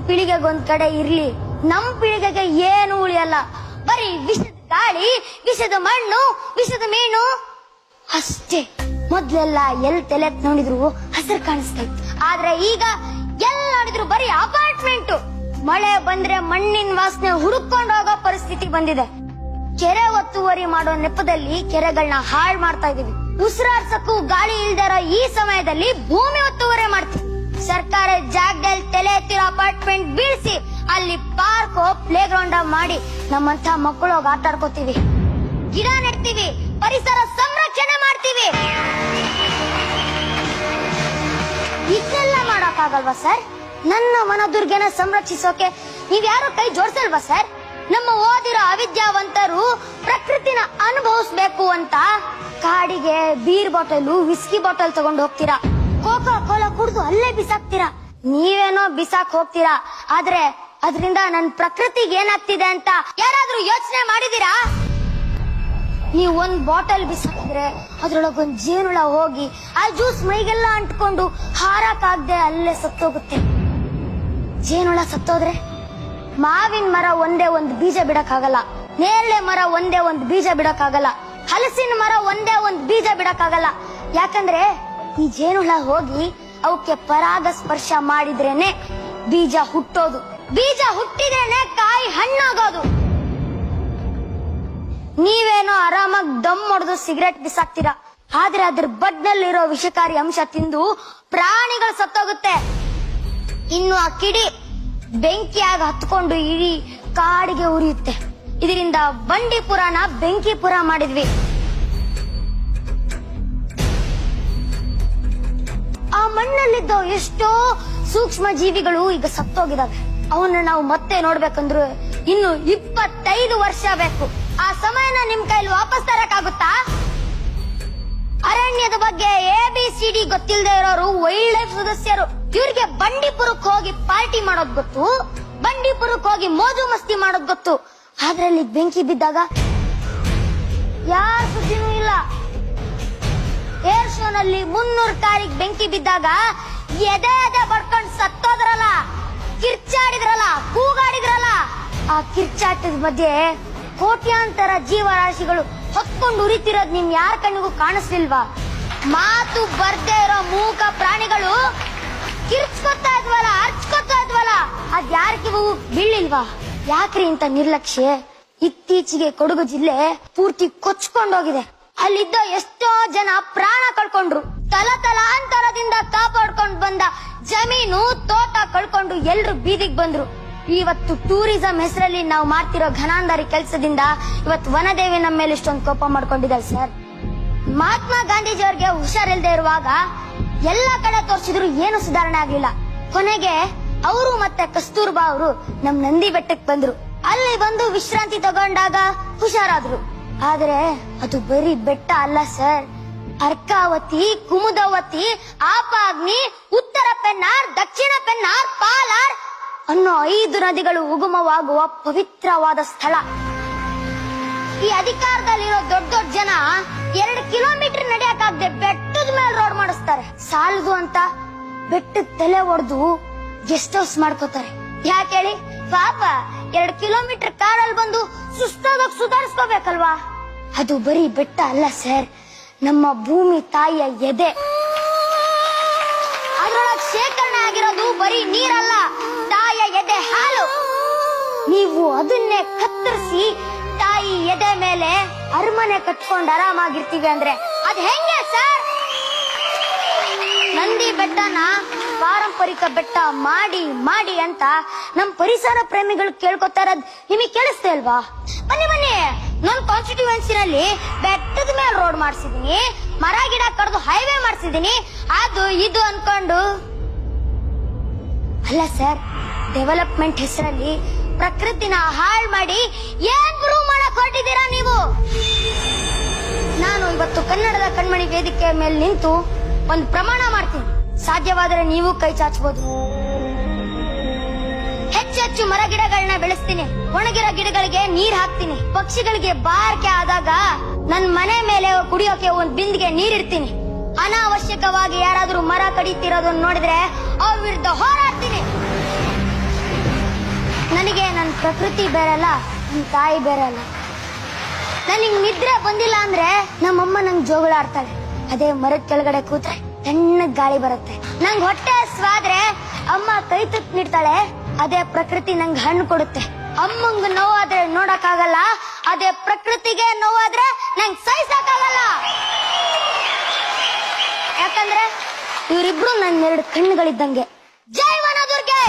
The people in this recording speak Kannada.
ಪೀಳಿಗೆಗೊಂದ್ ಕಡೆ ಇರ್ಲಿ, ನಮ್ ಪೀಳಿಗೆಗೆ ಏನು ಉಳಿಯಲ್ಲ. ಬರೀ ವಿಷದ ಗಾಳಿ, ವಿಷದ ಮಣ್ಣು, ವಿಷದ ಮೀನು ಅಷ್ಟೇ. ಮೊದ್ಲೆಲ್ಲ ಎಲ್ ತಲೆ ನೋಡಿದ್ರು ಹಸಿರು ಕಾಣಿಸ್ತಾ ಇತ್ತು, ಆದ್ರೆ ಈಗ ಎಲ್ ನೋಡಿದ್ರು ಬರೀ ಅಪಾರ್ಟ್ಮೆಂಟ್. ಮಳೆ ಬಂದ್ರೆ ಮಣ್ಣಿನ ವಾಸನೆ ಹುಡುಕೊಂಡು ಹೋಗೋ ಪರಿಸ್ಥಿತಿ ಬಂದಿದೆ. ಕೆರೆ ಒತ್ತುವರಿ ಮಾಡೋ ನೆಪದಲ್ಲಿ ಕೆರೆಗಳನ್ನ ಹಾಳು ಮಾಡ್ತಾ ಇದೀವಿ. ಉಸಿರಾಡ್ಸಕ್ಕೂ ಗಾಳಿ ಇಲ್ದಿರೋ ಈ ಸಮಯದಲ್ಲಿ ಭೂಮಿ ಒತ್ತುವರಿ ಮಾಡ್ತೀವಿ. ಸರ್ಕಾರ ಜಾಗದಲ್ಲಿ ತಲೆ ಎತ್ತಿರೋ ಅಪಾರ್ಟ್ಮೆಂಟ್ ಬೀಳ್ಸಿ ಅಲ್ಲಿ ಪಾರ್ಕ್ ಪ್ಲೇ ಗ್ರೌಂಡ್ ಮಾಡಿ ನಮ್ಮಂತ ಮಕ್ಕಳು ಹೋಗಿ ಆಟ ಆಡ್ಕೋತೀವಿ, ಗಿಡ ನೆಡ್ತೀವಿ, ಪರಿಸರ ಸಂರಕ್ಷಣೆ ಮಾಡ್ತೀವಿ. ಇದನ್ನೆಲ್ಲ ಮಾಡಕ್ಕಾಗಲ್ವಾ ಸರ್? ನನ್ನ ಮನದುರ್ಗನ ಸಂರಕ್ಷಿಸೋಕೆ ನೀವ್ಯಾರು ಕೈ ಜೋಡಿಸಲ್ವಾ ಸರ್? ನಮ್ಮ ಓದಿರೋ ಅವಿದ್ಯಾವಂತರು ಪ್ರಕೃತಿನ ಅನುಭವಿಸ್ಬೇಕು ಅಂತ ಕಾಡಿಗೆ ಬೀರ್ ಬಾಟಲ್, ವಿಸ್ಕಿ ಬಾಟಲ್ ತಗೊಂಡು ಹೋಗ್ತೀರಾ, ಕೋಕಾ ಕೋಲಾ ಕುಡಿದು ಅಲ್ಲೇ ಬಿಸಾಕ್ತೀರಾ. ನೀವೇನೋ ಬಿಸಾಕ್ ಹೋಗ್ತೀರಾ, ಆದ್ರೆ ಅದರಿಂದ ನನ್ ಪ್ರಕೃತಿಗೆ ಏನಾಗ್ತಿದೆ ಅಂತ ಯಾರಾದ್ರೂ ಯೋಚನೆ ಮಾಡಿದೀರಾ? ನೀವು ಒಂದ್ ಬಾಟಲ್ ಬಿಸಾಕಿದ್ರೆ ಅದ್ರೊಳಗೊಂದ್ ಜೇನುಳ ಹೋಗಿ ಆ ಜ್ಯೂಸ್ ಮೈಗೆಲ್ಲ ಅಂಟ್ಕೊಂಡು ಹಾರಕ್ಕಾಗ್ದೆ ಅಲ್ಲೇ ಸತ್ತೋಗುತ್ತೆ. ಜೇನುಳ ಸತ್ತೋದ್ರೆ ಮಾವಿನ ಮರ ಒಂದೇ ಒಂದ್ ಬೀಜ ಬಿಡಕ್ಕಾಗಲ್ಲ, ನೇರಳೆ ಮರ ಒಂದೇ ಒಂದ್ ಬೀಜ ಬಿಡಕ್ಕಾಗಲ್ಲ, ಹಲಸಿನ ಮರ ಒಂದೇ ಒಂದ್ ಬೀಜ ಬಿಡಕ್ಕಾಗಲ್ಲ. ಯಾಕಂದ್ರೆ ಈ ಜೇನುಳ ಹೋಗಿ ಅವಕ್ಕೆ ಪರಾಗ ಸ್ಪರ್ಶ ಮಾಡಿದ್ರೇನೆ ಬೀಜ ಹುಟ್ಟೋದು, ಬೀಜ ಹುಟ್ಟಿದ್ರೇನೆ ಕಾಯಿ ಹಣ್ಣಾಗೋದು. ನೀವೇನೋ ಆರಾಮಾಗಿ ದಮ್ ಹೊಡೆದು ಸಿಗರೇಟ್ ಬಿಸಾಕ್ತೀರಾ, ಆದ್ರೆ ಅದ್ರ ಬಡ್ನಲ್ಲಿರೋ ವಿಷಕಾರಿ ಅಂಶ ತಿಂದು ಪ್ರಾಣಿಗಳು ಸತ್ತೋಗುತ್ತೆ. ಇನ್ನು ಆ ಕಿಡಿ ಬೆಂಕಿಯಾಗ ಹತ್ಕೊಂಡು ಇಡೀ ಕಾಡಿಗೆ ಉರಿಯುತ್ತೆ. ಇದರಿಂದ ಬಂಡೀಪುರನ ಬೆಂಕಿಪುರ ಮಾಡಿದ್ವಿ. ಆ ಮಣ್ಣಲ್ಲಿದ್ದ ಎಷ್ಟೋ ಸೂಕ್ಷ್ಮ ಜೀವಿಗಳು ಈಗ ಸತ್ತೋಗಿದಾವೆ. ಅವನ್ನ ನಾವು ಮತ್ತೆ ನೋಡ್ಬೇಕಂದ್ರೆ ಇನ್ನು 25 ವರ್ಷ ಬೇಕು. ಆ ಸಮಯನ ನಿಮ್ ಕೈಲಿ ವಾಪಸ್ ತರಕಾಗುತ್ತಾ? ಅರಣ್ಯದ ಬಗ್ಗೆ ABCD ಗೊತ್ತಿಲ್ಲದೆ ಇರೋರು ವೈಲ್ಡ್ ಲೈಫ್ ಸದಸ್ಯರು. ಇವ್ರಿಗೆ ಬಂಡೀಪುರಕ್ಕೆ ಹೋಗಿ ಪಾರ್ಟಿ ಮಾಡೋದ್ ಗೊತ್ತು, ಬಂಡೀಪುರಕ್ಕೆ ಹೋಗಿ ಮೋಜು ಮಸ್ತಿ ಮಾಡೋದ್ ಗೊತ್ತು, ಅದ್ರಲ್ಲಿ ಬೆಂಕಿ ಬಿದ್ದಾಗ ಯಾರ ಸುದ್ದಿನೂ ಇಲ್ಲ. ಏರ್ ಶೋನಲ್ಲಿ 300 ಕಾರಿಗೆ ಬೆಂಕಿ ಬಿದ್ದಾಗ ಎದೆ ಎದೆ ಬಡ್ಕೊಂಡ್ ಸತ್ತೋದ್ರಲ್ಲ, ಕಿರ್ಚಾಡಿದ್ರಲ್ಲ, ಕೂಗಾಡಿದ್ರಲ್ಲ, ಆ ಕಿರ್ಚಾಟದ ಮಧ್ಯೆ ಕೋಟ್ಯಾಂತರ ಜೀವರಾಶಿಗಳು ಹೊತ್ಕೊಂಡು ಉರಿತಿರೋದ್ ನಿಮ್ ಯಾರ ಕಣ್ಣಿಗೂ ಕಾಣಿಸ್ಲಿಲ್ವಾ? ಮಾತು ಬರ್ದೇ ಇರೋ ಮೂಕ ಪ್ರಾಣಿಗಳು ಕಿರ್ಚ್ಕೊತಾ ಇದ್ವಲ್ಲ, ಅರ್ಚ್ಕೊತಾ ಇದ್ವಲ್ಲ, ಅದ್ ಯಾರಿಗೂ ಬೀಳಿಲ್ವಾ? ಯಾಕ್ರಿ ಇಂತ ನಿರ್ಲಕ್ಷ್ಯ? ಇತ್ತೀಚೆಗೆ ಕೊಡಗು ಜಿಲ್ಲೆ ಪೂರ್ತಿ ಕೊಚ್ಕೊಂಡೋಗಿದೆ. ಅಲ್ಲಿದ್ದ ಎಷ್ಟೋ ಜನ ಪ್ರಾಣ ಕಳ್ಕೊಂಡ್ರು. ತಲಾಂತರದಿಂದ ಕಾಪಾಡ್ಕೊಂಡ್ ಬಂದ ಜಮೀನು, ತೋಟ ಕಳ್ಕೊಂಡು ಎಲ್ರು ಬೀದಿಗೆ ಬಂದ್ರು. ಇವತ್ತು ಟೂರಿಸಂ ಹೆಸರಲ್ಲಿ ನಾವು ಮಾಡ್ತಿರೋ ಘನಾಂಧಾರಿ ಕೆಲಸದಿಂದ ಇವತ್ತು ವನದೇವಿ ನಮ್ಮ ಮೇಲೆ ಇಷ್ಟೊಂದು ಕೋಪ ಮಾಡ್ಕೊಂಡಿದ್ದಾರೆ ಸರ್. ಮಹಾತ್ಮ ಗಾಂಧೀಜಿ ಅವ್ರಿಗೆ ಹುಷಾರಿಲ್ದೆ ಇರುವಾಗ ಎಲ್ಲಾ ಕಡೆ ತೋರಿಸಿದ್ರು ಏನು ಸುಧಾರಣೆ ಆಗ್ಲಿಲ್ಲ. ಕೊನೆಗೆ ಅವರು ಮತ್ತೆ ಕಸ್ತೂರ್ಬಾ ಅವರು ನಮ್ ನಂದಿ ಬೆಟ್ಟಕ್ಕೆ ಬಂದ್ರು. ಅಲ್ಲಿ ಬಂದು ವಿಶ್ರಾಂತಿ ತಗೊಂಡಾಗ ಹುಷಾರಾದ್ರು. ಆದ್ರೆ ಅದು ಬರೀ ಬೆಟ್ಟ ಅಲ್ಲ ಸರ್. ಅರ್ಕಾವತಿ, ಕುಮುದವತಿ, ಆಪಾಗ್ನಿ, ಉತ್ತರ ಪೆನ್ನಾರ್, ದಕ್ಷಿಣ ಪೆನ್ನಾರ್, ಪಾಲಾರ್ ಅನ್ನೋ 5 ನದಿಗಳು ಉಗಮವಾಗುವ ಪವಿತ್ರವಾದ ಸ್ಥಳ. ಈ ಅಧಿಕಾರದಲ್ಲಿರೋ ದೊಡ್ಡ ದೊಡ್ಡ ಜನ 2 ಕಿಲೋಮೀಟರ್ ನಡೆಯಕ್ಕಾಗದೆ ಬೆಟ್ಟದ ಮೇಲೆ ರೋಡ್ ಮಾಡಿಸ್ತಾರೆ. ಸಾಲದು ಅಂತ ಬೆಟ್ಟದ ತಲೆ ಒಡೆದು ಗೆಸ್ಟ್ ಹೌಸ್ ಮಾಡ್ಕೋತಾರೆ. ಯಾಕೆ ಹೇಳಿ? ಪಾಪ 2 ಕಿಲೋಮೀಟರ್ ಕಾರಲ್ಲಿ ಬಂದು ಸುಸ್ತಾದಾಗ ಸುಧಾರಿಸ್ಕೋಬೇಕಲ್ವಾ? ಅದು ಬರೀ ಬೆಟ್ಟ ಅಲ್ಲ ಸರ್, ನಮ್ಮ ಭೂಮಿ ತಾಯಿಯ ಎದೆ. ಅದ್ರೊಳಗೆ ಶೇಖರಣೆ ಆಗಿರೋದು ಬರೀ ನೀರಲ್ಲ, ತಾಯಿಯ ಎದೆ ಹಾಲು. ನೀವು ಅದನ್ನೇ ಕತ್ತರಿಸಿ ತಾಯಿ ಎದೆ ಮೇಲೆ ಅರಮನೆ ಕಟ್ಕೊಂಡು ಆರಾಮಾಗಿರ್ತೀವಿ ಅಂದ್ರೆ ಅದ್ ಹೆಂಗೆ ಸರ್? ನಂದಿ ಬೆಟ್ಟನ ಪಾರಂಪರಿಕ ಬೆಟ್ಟ ಮಾಡಿ ಮಾಡಿ ಅಂತ ನಮ್ ಪರಿಸರ ಪ್ರೇಮಿಗಳು ಕೇಳ್ಕೊತಾ ಇರೋದ್ ನಿಮಗೆ ಕೇಳಿಸ್ತಾ ಇಲ್ವಾ? ಬನ್ನಿ, ನನ್ ಕಾನ್ಸ್ಟಿಟ್ಯೂಯೆನ್ಸಿನಲ್ಲಿ ಬೆಟ್ಟದ ಮೇಲೆ ರೋಡ್ ಮಾಡ್ಸಿದೀನಿ, ಮರ ಗಿಡ ಕಡ್ದು ಹೈವೇ ಮಾಡ್ಸಿದೀನಿ, ಅದು ಇದು ಅನ್ಕೊಂಡು ಅಲ್ಲ ಸರ್. ಡೆವಲಪ್ಮೆಂಟ್ ಹೆಸರಲ್ಲಿ ಪ್ರಕೃತಿನ ಹಾಳು ಮಾಡಿ ಏನ್ ಪ್ರೂವ್ ಮಾಡಕ್ ಹೊರಟಿದ್ದೀರಾ ನೀವು? ನಾನು ಇವತ್ತು ಕನ್ನಡದ ಕಣ್ಮಣಿ ವೇದಿಕೆ ಮೇಲೆ ನಿಂತು ಒಂದು ಪ್ರಮಾಣ ಮಾಡ್ತೀನಿ. ಸಾಧ್ಯವಾದರೆ ನೀವು ಕೈ ಚಾಚಬಹುದು. ಹೆಚ್ಚೆಚ್ಚು ಮರ ಗಿಡಗಳನ್ನ ಬೆಳೆಸ್ತೀನಿ, ಒಣಗಿರೋ ಗಿಡಗಳಿಗೆ ನೀರ್ ಹಾಕ್ತೀನಿ, ಪಕ್ಷಿಗಳಿಗೆ ಬಾರ್ಕೆ ಆದಾಗ ನನ್ ಮನೆ ಮೇಲೆ ಕುಡಿಯೋಕೆ ಒಂದ್ ಬಿಂದಿಗೆ ನೀರಿಡ್ತೀನಿ. ಅನಾವಶ್ಯಕವಾಗಿ ಯಾರಾದ್ರೂ ಮರ ಕಡಿತಿರೋದನ್ನ ನೋಡಿದ್ರೆ ಅವ್ರ ವಿರುದ್ಧ ಹೋರಾಡ್ತೀನಿ. ಪ್ರಕೃತಿ ಬೇರೆಲ್ಲ ನಮ್ ತಾಯಿ ಬೇರೆ ಅಲ್ಲ. ನನಗ್ ನಿದ್ರೆ ಬಂದಿಲ್ಲ ಅಂದ್ರೆ ನಮ್ಮಮ್ಮ ನಂಗ್ ಜೋಗಳ ಆಡ್ತಾಳೆ. ಅದೇ ಮರದ ಕೆಳಗಡೆ ಕೂತ್ರೆ ತಣ್ಣಗ್ ಗಾಳಿ ಬರುತ್ತೆ. ನಂಗ್ ಹೊಟ್ಟೆ ಹಸ್ವಾದ್ರೆ ಅಮ್ಮ ಕೈ ತುತ್ತು ನೀಡ್ತಾಳೆ. ಅದೇ ಪ್ರಕೃತಿ ನಂಗ್ ಹಣ್ಣು ಕೊಡುತ್ತೆ. ಅಮ್ಮಂಗ್ ನೋವಾದ್ರೆ ನೋಡಕ್ಕಾಗಲ್ಲ, ಅದೇ ಪ್ರಕೃತಿಗೆ ನೋವಾದ್ರೆ ನಂಗ್ ಸಹಿಸಕ್ಕಾಗಲ್ಲ. ಯಾಕಂದ್ರೆ ಇವರಿಬ್ರು ನನ್ನ ಎರಡು ಕಣ್ಣುಗಳಿದ್ದಂಗೆ. ಜೈ ವನದುರ್ಗೆ.